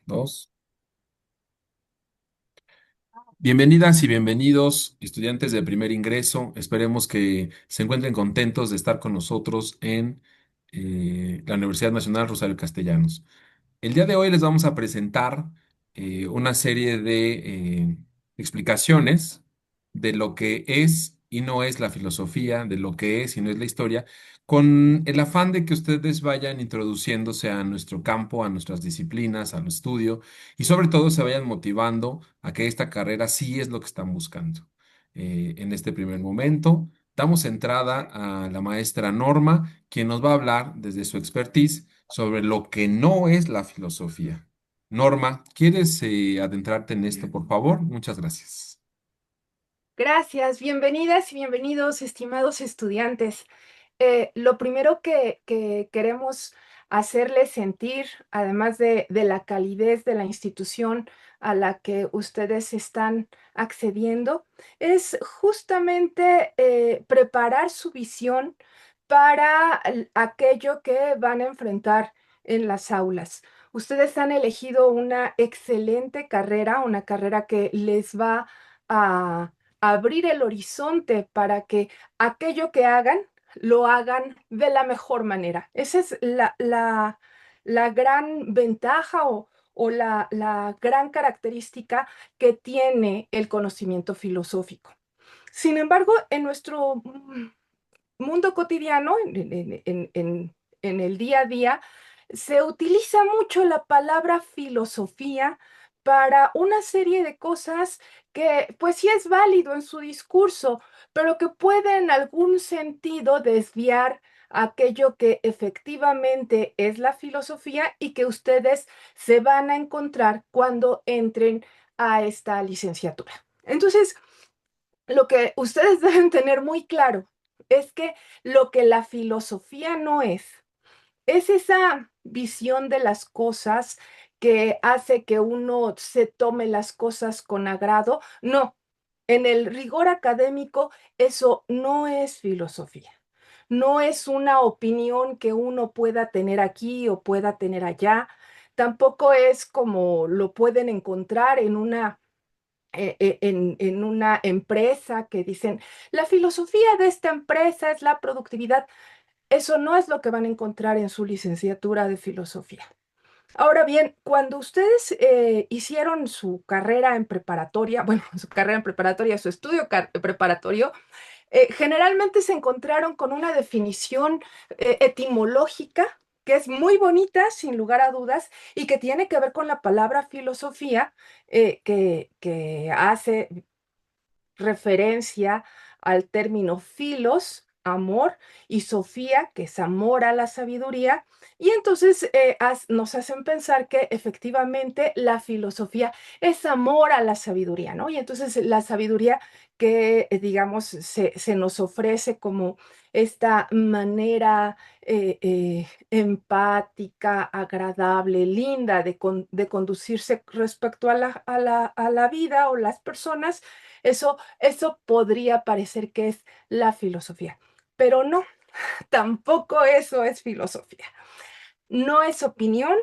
Dos. Bienvenidas y bienvenidos, estudiantes de primer ingreso. Esperemos que se encuentren contentos de estar con nosotros en la Universidad Nacional Rosario Castellanos. El día de hoy les vamos a presentar una serie de explicaciones de lo que es y no es la filosofía, de lo que es y no es la historia, con el afán de que ustedes vayan introduciéndose a nuestro campo, a nuestras disciplinas, al estudio y sobre todo se vayan motivando a que esta carrera sí es lo que están buscando. En este primer momento, damos entrada a la maestra Norma, quien nos va a hablar desde su expertise sobre lo que no es la filosofía. Norma, ¿quieres adentrarte en esto, por favor? Muchas gracias. Gracias, bienvenidas y bienvenidos, estimados estudiantes. Lo primero que queremos hacerles sentir, además de la calidez de la institución a la que ustedes están accediendo, es justamente preparar su visión para aquello que van a enfrentar en las aulas. Ustedes han elegido una excelente carrera, una carrera que les va a abrir el horizonte para que aquello que hagan lo hagan de la mejor manera. Esa es la gran ventaja o la gran característica que tiene el conocimiento filosófico. Sin embargo, en nuestro mundo cotidiano, en el día a día, se utiliza mucho la palabra filosofía para una serie de cosas que, pues sí es válido en su discurso, pero que puede en algún sentido desviar aquello que efectivamente es la filosofía y que ustedes se van a encontrar cuando entren a esta licenciatura. Entonces, lo que ustedes deben tener muy claro es que lo que la filosofía no es esa visión de las cosas que hace que uno se tome las cosas con agrado. No, en el rigor académico eso no es filosofía. No es una opinión que uno pueda tener aquí o pueda tener allá. Tampoco es como lo pueden encontrar en una empresa que dicen, la filosofía de esta empresa es la productividad. Eso no es lo que van a encontrar en su licenciatura de filosofía. Ahora bien, cuando ustedes hicieron su carrera en preparatoria, bueno, su carrera en preparatoria, su estudio preparatorio, generalmente se encontraron con una definición etimológica que es muy bonita, sin lugar a dudas, y que tiene que ver con la palabra filosofía, que hace referencia al término filos, amor, y Sofía, que es amor a la sabiduría. Y entonces nos hacen pensar que efectivamente la filosofía es amor a la sabiduría, ¿no? Y entonces la sabiduría que, digamos, se nos ofrece como esta manera empática, agradable, linda de conducirse respecto a la vida o las personas, eso podría parecer que es la filosofía, pero no, tampoco eso es filosofía. No es opinión,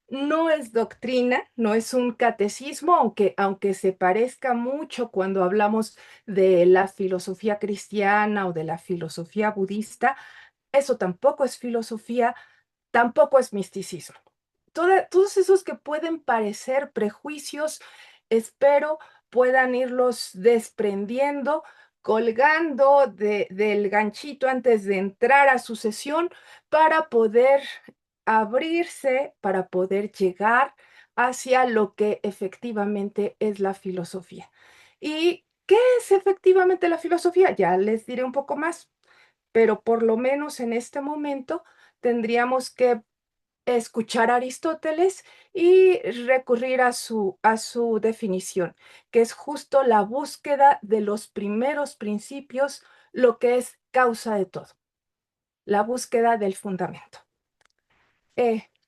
no es doctrina, no es un catecismo, aunque se parezca mucho cuando hablamos de la filosofía cristiana o de la filosofía budista, eso tampoco es filosofía, tampoco es misticismo. Todos esos que pueden parecer prejuicios, espero puedan irlos desprendiendo, colgando del ganchito antes de entrar a su sesión para poder abrirse, para poder llegar hacia lo que efectivamente es la filosofía. ¿Y qué es efectivamente la filosofía? Ya les diré un poco más, pero por lo menos en este momento tendríamos que escuchar a Aristóteles y recurrir a su definición, que es justo la búsqueda de los primeros principios, lo que es causa de todo, la búsqueda del fundamento.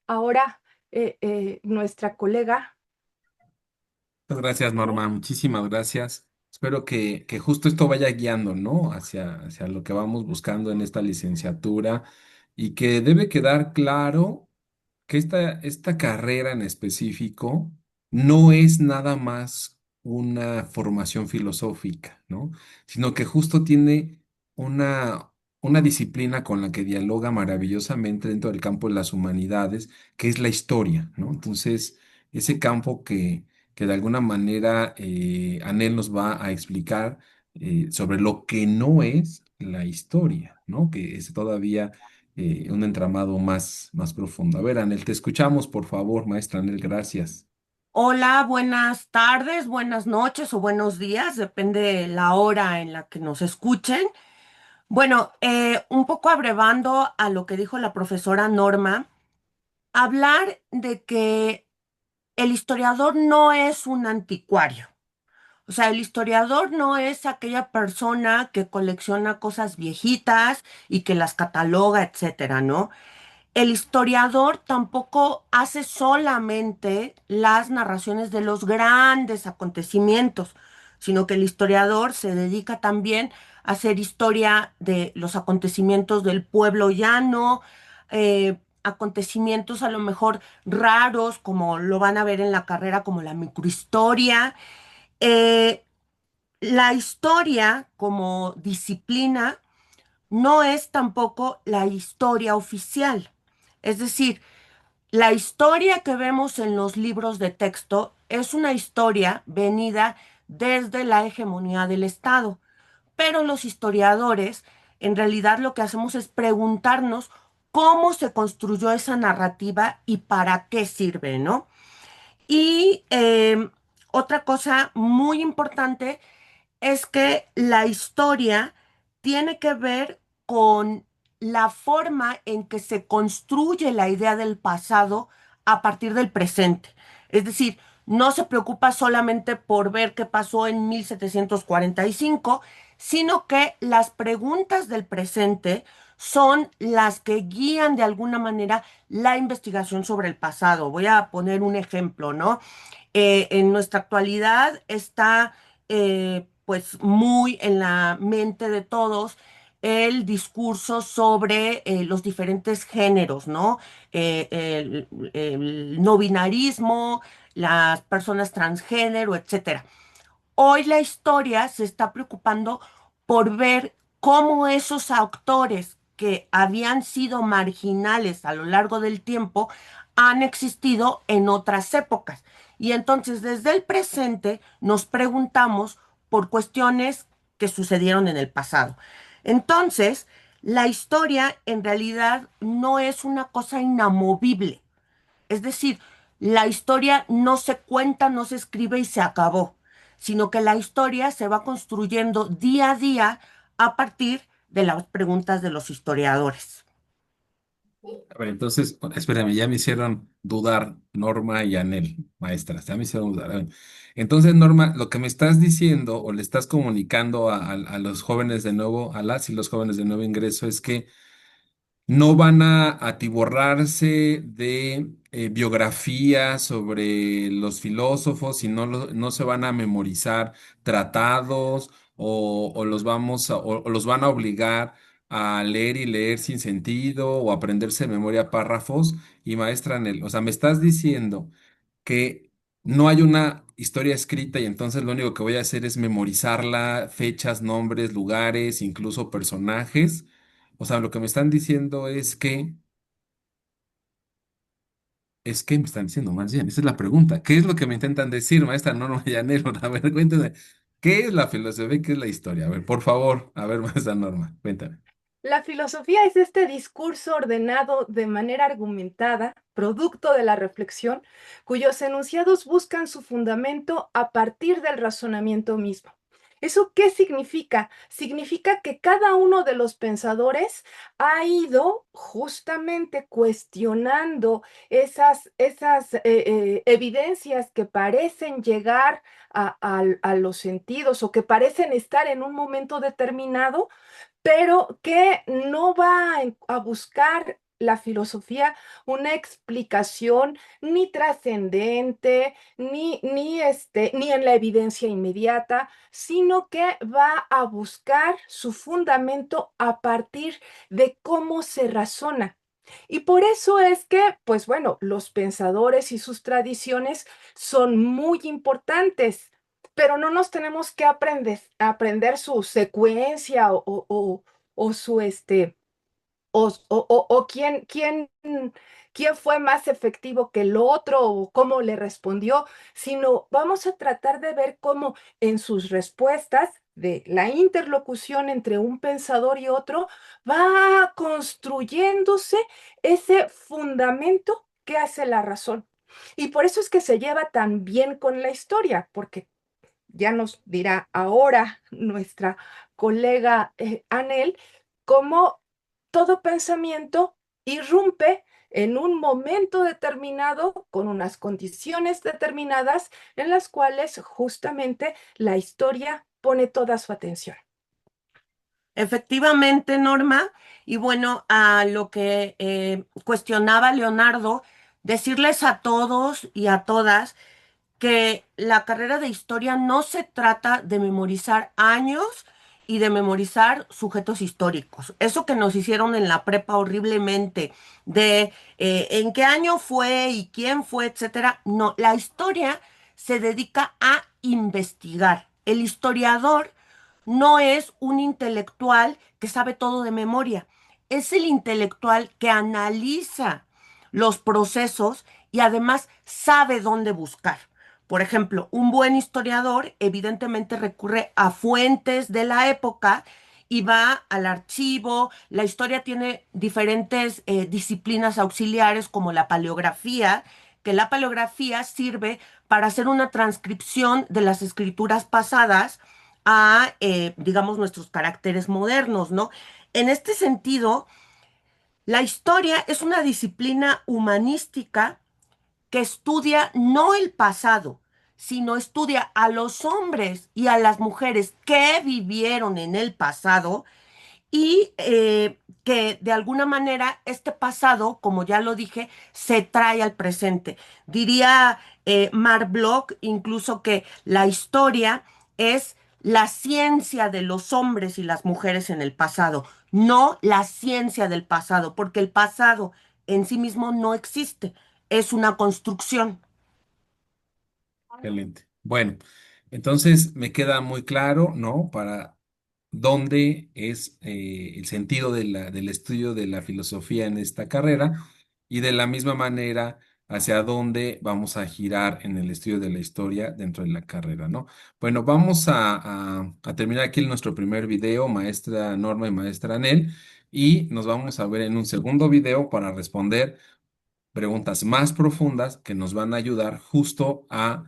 Ahora, nuestra colega, Muchas gracias, ¿sí? Norma. Muchísimas gracias. Espero que justo esto vaya guiando, ¿no? Hacia lo que vamos buscando en esta licenciatura y que debe quedar claro que esta carrera en específico no es nada más una formación filosófica, ¿no? Sino que justo tiene una, una disciplina con la que dialoga maravillosamente dentro del campo de las humanidades, que es la historia, ¿no? Entonces, ese campo que de alguna manera Anel nos va a explicar sobre lo que no es la historia, ¿no? Que es todavía un entramado más profundo. A ver, Anel, te escuchamos, por favor, maestra Anel, gracias. Hola, buenas tardes, buenas noches o buenos días, depende de la hora en la que nos escuchen. Bueno, un poco abrevando a lo que dijo la profesora Norma, hablar de que el historiador no es un anticuario. O sea, el historiador no es aquella persona que colecciona cosas viejitas y que las cataloga, etcétera, ¿no? El historiador tampoco hace solamente las narraciones de los grandes acontecimientos, sino que el historiador se dedica también a hacer historia de los acontecimientos del pueblo llano, acontecimientos a lo mejor raros, como lo van a ver en la carrera, como la microhistoria. Eh, la historia como disciplina no es tampoco la historia oficial. Es decir, la historia que vemos en los libros de texto es una historia venida desde la hegemonía del Estado, pero los historiadores en realidad lo que hacemos es preguntarnos cómo se construyó esa narrativa y para qué sirve, ¿no? Y otra cosa muy importante es que la historia tiene que ver con la forma en que se construye la idea del pasado a partir del presente. Es decir, no se preocupa solamente por ver qué pasó en 1745, sino que las preguntas del presente son las que guían de alguna manera la investigación sobre el pasado. Voy a poner un ejemplo, ¿no? En nuestra actualidad está pues muy en la mente de todos el discurso sobre los diferentes géneros, ¿no? El no binarismo, las personas transgénero, etcétera. Hoy la historia se está preocupando por ver cómo esos autores que habían sido marginales a lo largo del tiempo han existido en otras épocas. Y entonces desde el presente nos preguntamos por cuestiones que sucedieron en el pasado. Entonces, la historia en realidad no es una cosa inamovible. Es decir, la historia no se cuenta, no se escribe y se acabó, sino que la historia se va construyendo día a día a partir de las preguntas de los historiadores. A ver, entonces, espérame, ya me hicieron dudar Norma y Anel, maestras, ya me hicieron dudar. A ver, entonces, Norma, lo que me estás diciendo o le estás comunicando a los jóvenes de nuevo, a las y los jóvenes de nuevo ingreso, es que no van a atiborrarse de biografías sobre los filósofos y no se van a memorizar tratados o los o los van a obligar a leer y leer sin sentido o aprenderse de memoria párrafos. Y maestra Anel, o sea, me estás diciendo que no hay una historia escrita y entonces lo único que voy a hacer es memorizarla, fechas, nombres, lugares, incluso personajes. O sea, lo que me están diciendo es que me están diciendo más bien, esa es la pregunta. ¿Qué es lo que me intentan decir, maestra Norma Llanero? A ver, cuéntame, ¿qué es la filosofía y qué es la historia? A ver, por favor, a ver, maestra Norma, cuéntame. La filosofía es este discurso ordenado de manera argumentada, producto de la reflexión, cuyos enunciados buscan su fundamento a partir del razonamiento mismo. ¿Eso qué significa? Significa que cada uno de los pensadores ha ido justamente cuestionando esas evidencias que parecen llegar a los sentidos o que parecen estar en un momento determinado, pero que no va a buscar la filosofía una explicación ni trascendente, ni en la evidencia inmediata, sino que va a buscar su fundamento a partir de cómo se razona. Y por eso es que, pues bueno, los pensadores y sus tradiciones son muy importantes, pero no nos tenemos que aprender su secuencia o su o quién fue más efectivo que el otro o cómo le respondió, sino vamos a tratar de ver cómo en sus respuestas de la interlocución entre un pensador y otro va construyéndose ese fundamento que hace la razón. Y por eso es que se lleva tan bien con la historia, porque ya nos dirá ahora nuestra colega Anel, cómo todo pensamiento irrumpe en un momento determinado, con unas condiciones determinadas, en las cuales justamente la historia pone toda su atención. Efectivamente, Norma, y bueno, a lo que cuestionaba Leonardo, decirles a todos y a todas que la carrera de historia no se trata de memorizar años y de memorizar sujetos históricos. Eso que nos hicieron en la prepa horriblemente, de en qué año fue y quién fue, etcétera. No, la historia se dedica a investigar. El historiador no es un intelectual que sabe todo de memoria, es el intelectual que analiza los procesos y además sabe dónde buscar. Por ejemplo, un buen historiador evidentemente recurre a fuentes de la época y va al archivo. La historia tiene diferentes disciplinas auxiliares como la paleografía, que la paleografía sirve para hacer una transcripción de las escrituras pasadas a, digamos, nuestros caracteres modernos, ¿no? En este sentido, la historia es una disciplina humanística que estudia no el pasado, sino estudia a los hombres y a las mujeres que vivieron en el pasado y que de alguna manera este pasado, como ya lo dije, se trae al presente. Diría Mark Bloch incluso que la historia es la ciencia de los hombres y las mujeres en el pasado, no la ciencia del pasado, porque el pasado en sí mismo no existe, es una construcción. Excelente. Bueno, entonces me queda muy claro, ¿no? Para dónde es el sentido del estudio de la filosofía en esta carrera y de la misma manera hacia dónde vamos a girar en el estudio de la historia dentro de la carrera, ¿no? Bueno, vamos a terminar aquí nuestro primer video, maestra Norma y maestra Anel, y nos vamos a ver en un segundo video para responder preguntas más profundas que nos van a ayudar justo a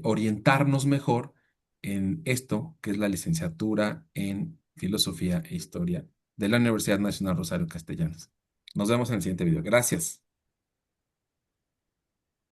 orientarnos mejor en esto que es la licenciatura en Filosofía e Historia de la Universidad Nacional Rosario Castellanos. Nos vemos en el siguiente video. Gracias.